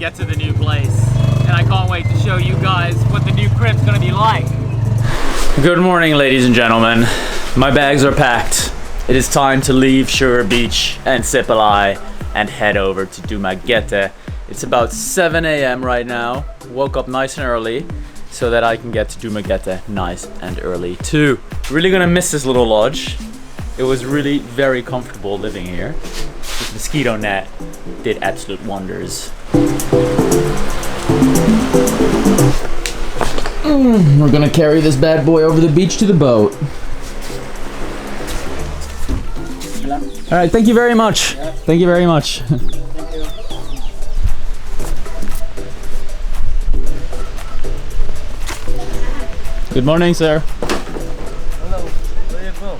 get to the new place. And I can't wait to show you guys what the new crib's gonna be like. Good morning, ladies and gentlemen. My bags are packed. It is time to leave Sugar Beach and Sipalay and head over to Dumaguete. It's about 7 a.m. right now. Woke up nice and early so that I can get to Dumaguete nice and early too. Really gonna miss this little lodge. It was really very comfortable living here. This mosquito net did absolute wonders. We're gonna carry this bad boy over the beach to the boat. All right, thank you very much. Yeah. Thank you very much. Thank you. Good morning, sir. Hello, where you go?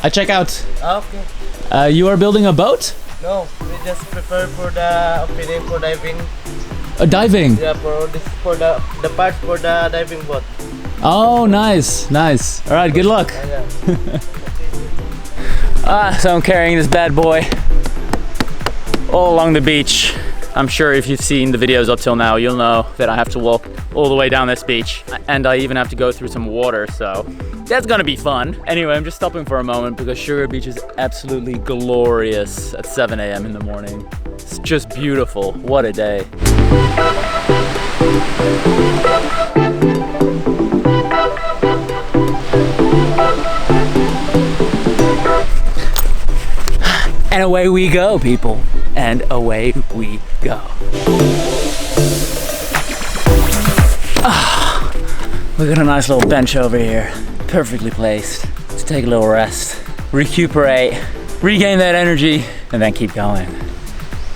I check out. Okay. You are building a boat? No, we just prepare for the opening for diving. Diving? Yeah, for the parts for the diving boat. Oh, nice, nice. All right, good luck. Yeah. So I'm carrying this bad boy all along the beach. I'm sure if you've seen the videos up till now, you'll know that I have to walk all the way down this beach. And I even have to go through some water, so that's gonna be fun. Anyway, I'm just stopping for a moment because Sugar Beach is absolutely glorious at 7 a.m. in the morning. It's just beautiful. What a day. And away we go, people. And away we go. We got a nice little bench over here. Perfectly placed to take a little rest, recuperate, regain that energy, and then keep going.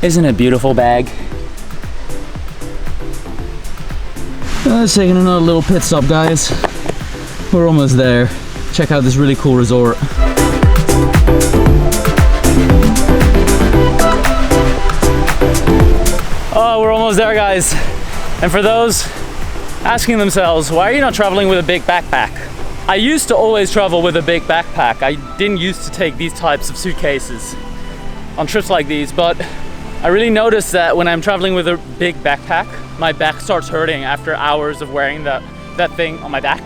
Isn't it beautiful, bag? Let's take another little pit stop, guys. We're almost there. Check out this really cool resort. Oh, we're almost there, guys. And for those asking themselves, why are you not traveling with a big backpack? I used to always travel with a big backpack. I didn't used to take these types of suitcases on trips like these, but I really noticed that when I'm traveling with a big backpack, my back starts hurting after hours of wearing that thing on my back.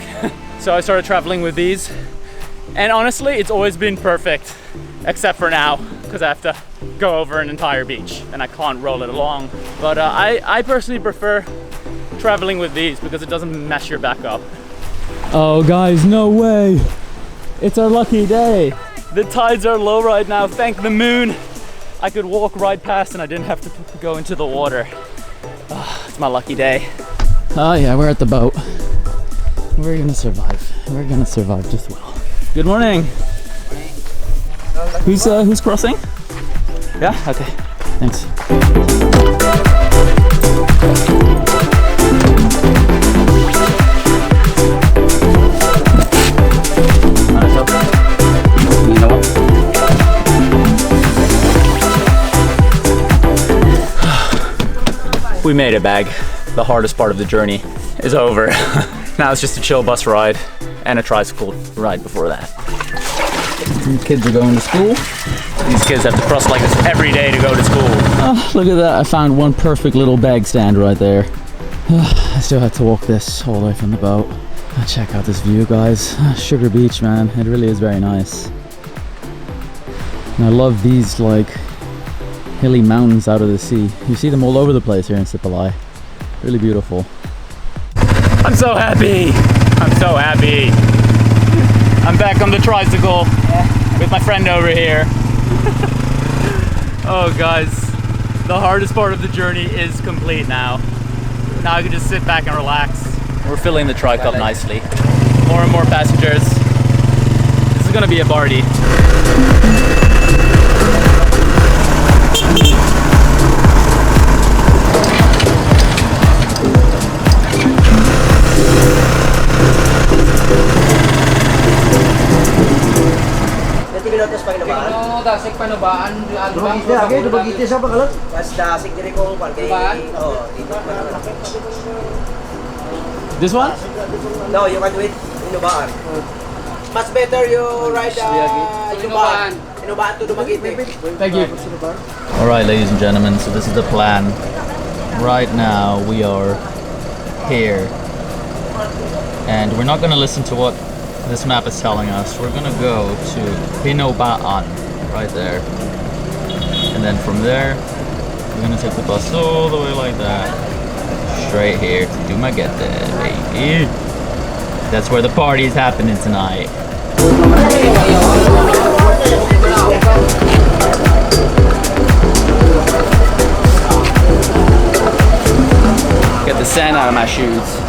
So I started traveling with these. And honestly, it's always been perfect, except for now, because I have to go over an entire beach and I can't roll it along. But I personally prefer traveling with these because it doesn't mess your back up. Oh guys, no way. It's our lucky day. The tides are low right now, thank the moon. I could walk right past and I didn't have to go into the water. It's my lucky day. Oh yeah, we're at the boat. We're gonna survive. We're gonna survive just well. Good morning. Who's crossing? Yeah? Okay. Thanks. We made it, bag. The hardest part of the journey is over. Now it's just a chill bus ride and a tricycle ride before that. The kids are going to school. These kids have to cross like this every day to go to school. Oh, look at that. I found one perfect little bag stand right there. I still have to walk this all the way from the boat. Check out this view, guys. Sugar Beach, man. It really is very nice. And I love these like hilly mountains out of the sea. You see them all over the place here in Sipalay. Really beautiful. I'm so happy. I'm so happy. I'm back on the tricycle with my friend over here. Oh guys, the hardest part of the journey is complete now. Now I can just sit back and relax. We're filling the trike up nicely. More and more passengers. This is gonna be a party. Dasik panubaan Dumaguete sa pangalan? Mas dasik diri ko kay dito. This one? No, you can do it inubaan. Much better you ride inubaan to Dumaguete. Thank you. All right, ladies and gentlemen, so this is the plan. right now we are here. And we're not gonna listen to what this map is telling us. We're gonna go to Hinobaan, right there. And then from there, we're gonna take the bus all the way like that. Straight here to Dumaguete, baby. That's where the party is happening tonight. Get the sand out of my shoes.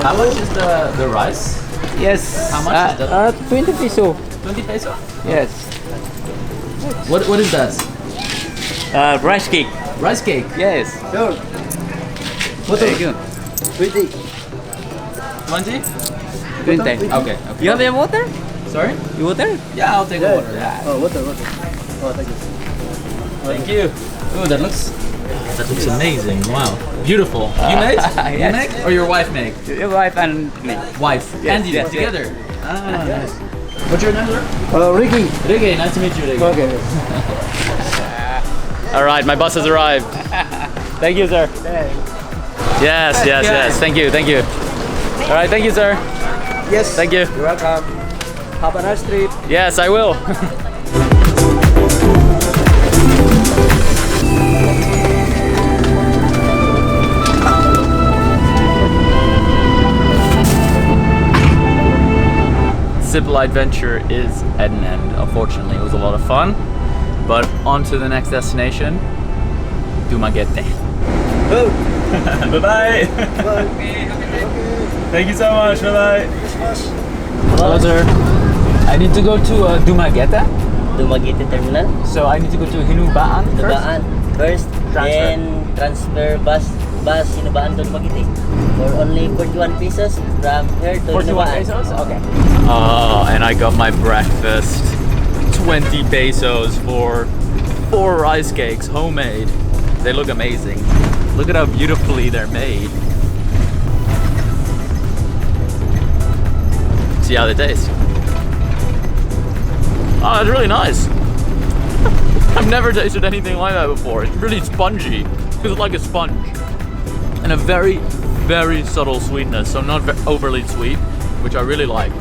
How much is the rice? Yes. How much is that? 20 peso. 20 peso? Yes. What is that? Rice cake. Rice cake? Yes. Sure. Very good. 20. 20? 20. Okay. You have a water? Sorry? You water? Yeah, I'll take water. Yeah. Oh, water. Oh, thank you. Thank you. Oh, that looks amazing. Wow. Beautiful. You made? You Yes. make? Or your wife make? Your wife and me. Wife. Yes, and you yes, together. Ah, nice. What's your name, sir? Ricky. Ricky, nice to meet you, Ricky. Okay. All right, my bus has arrived. Thank you, sir. Yes. Thank you. All right, thank you, sir. Yes. Thank you. You're welcome. Have a nice trip. Yes, I will. Sipalay adventure is at an end. Unfortunately, it was a lot of fun, but on to the next destination, Dumaguete. Bye-bye. Thank you so much. Bye-bye. Hello, sir. I need to go to Dumaguete, Dumaguete Terminal, so I need to go to Hinubaan first. Hinubaan first, then transfer bus Hinubaan to Dumaguete for only 41 pesos from here to 41 Hinubaan. pesos? Okay. Oh, and I got my breakfast. 20 pesos for 4 rice cakes, homemade. They look amazing. Look at how beautifully they're made. See how they taste. Oh, it's really nice. I've never tasted anything like that before. It's really spongy. It's like a sponge. And a very, very subtle sweetness, so not overly sweet, which I really like.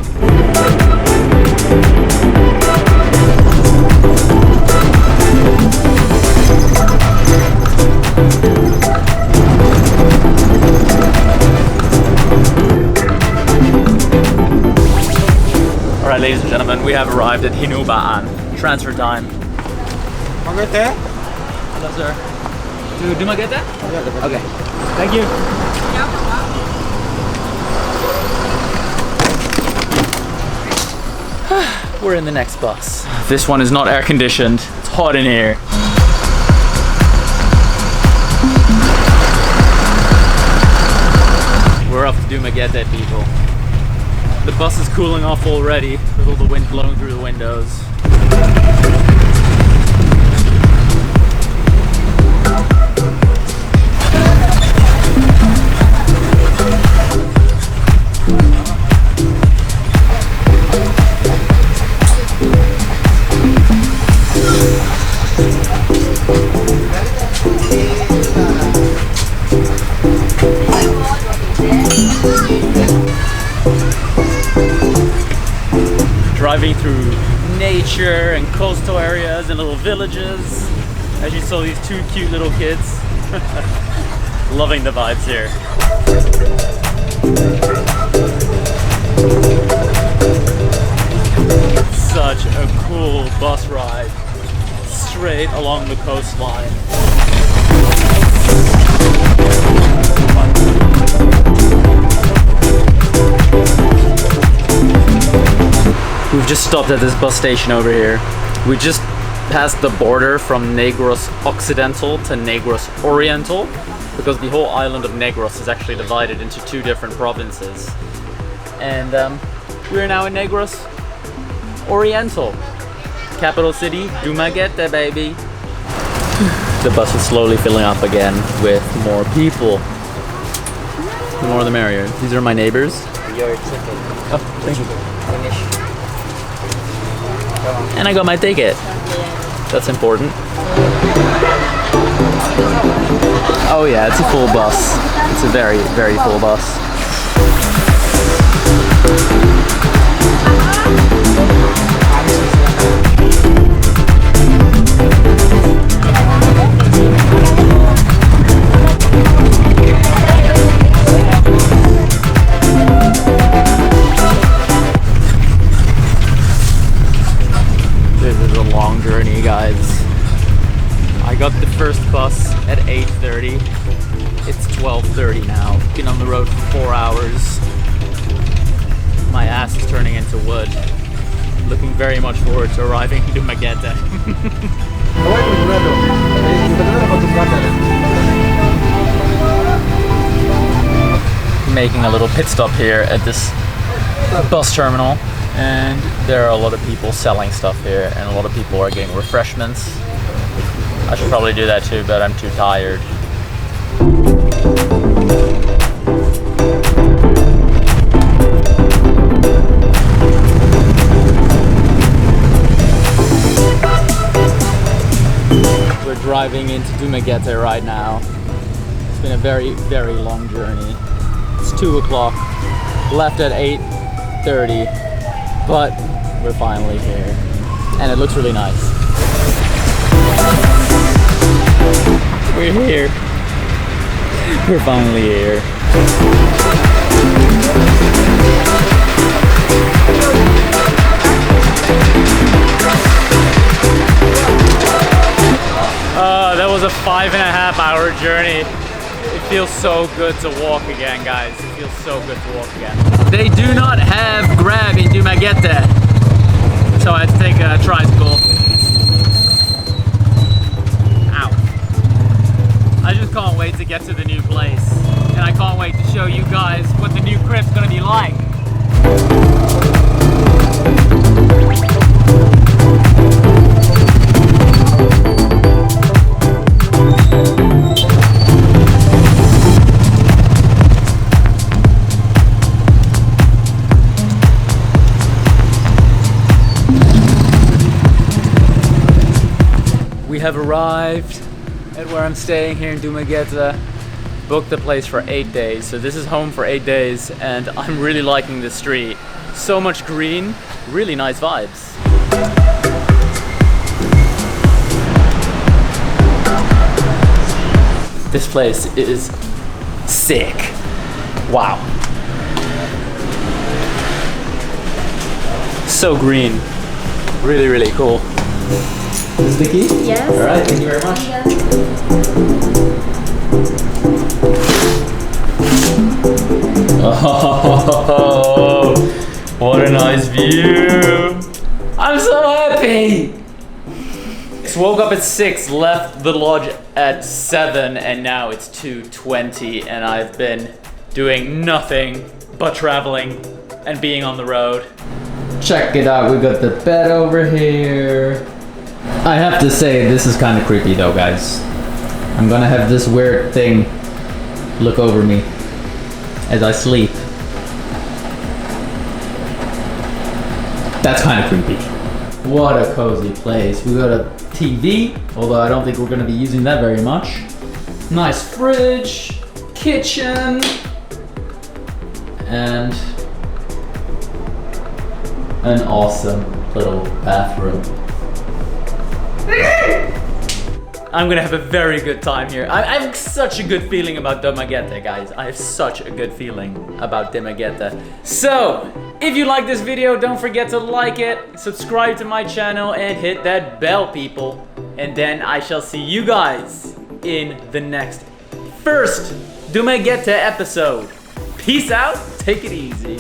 Alright, ladies and gentlemen, we have arrived at Hinubaan. Transfer time. Dumaguete? Hello, sir. To Dumaguete? Okay. Thank you. We're in the next bus. This one is not air conditioned. It's hot in here. We're off to Dumaguete, people. The bus is cooling off already with all the wind blowing through the windows. Driving through nature and coastal areas and little villages. As you saw, these 2 cute little kids. Loving the vibes here. Such a cool bus ride. Straight along the coastline. We've just stopped at this bus station over here. We just passed the border from Negros Occidental to Negros Oriental, because the whole island of Negros is actually divided into 2 different provinces. And we're now in Negros Oriental. Capital city, Dumaguete, baby. The bus is slowly filling up again with more people. The more the merrier. These are my neighbors. Your chicken. Oh, thank you. Finish. And I got my ticket. That's important. Oh yeah, it's a full bus. It's a very, very full bus. This is a long journey, guys. I got the first bus at 8:30. It's 12:30 now. Been on the road for 4 hours. My ass is turning into wood. Looking very much forward to arriving in Dumaguete. Making a little pit stop here at this bus terminal, and there are a lot of people selling stuff here, and a lot of people are getting refreshments. I should probably do that too, but I'm too tired. We're driving into Dumaguete right now. It's been a very, very long journey. It's 2 o'clock, left at 8:30, but we're finally here. And it looks really nice. We're here. We're finally here. That was a 5.5 hour journey. It feels so good to walk again, guys. It feels so good to walk again. They do not have Grab in Dumaguete, so I had to take a tricycle. Ow. I just can't wait to get to the new place, and I can't wait to show you guys what the new crib's gonna be like. We have arrived at where I'm staying here in Dumaguete. Booked the place for 8 days, so this is home for 8 days, and I'm really liking this street. So much green, really nice vibes. This place is sick. Wow. So green. Really, really cool. Is this the key? Yes. All right, thank you very much. Yes. Oh, what a nice view. I'm so happy. So woke up at 6, left the lodge at 7, and now it's 2:20, and I've been doing nothing but traveling and being on the road. Check it out, we got the bed over here. I have to say, this is kind of creepy though, guys. I'm gonna have this weird thing look over me as I sleep. That's kind of creepy. What a cozy place. We got a TV, although I don't think we're gonna be using that very much. Nice fridge, kitchen, and an awesome little bathroom. I'm gonna have a very good time here. I have such a good feeling about Dumaguete, guys. I have such a good feeling about Dumaguete. So, if you like this video, don't forget to like it, subscribe to my channel, and hit that bell, people. And then I shall see you guys in the next first Dumaguete episode. Peace out, take it easy.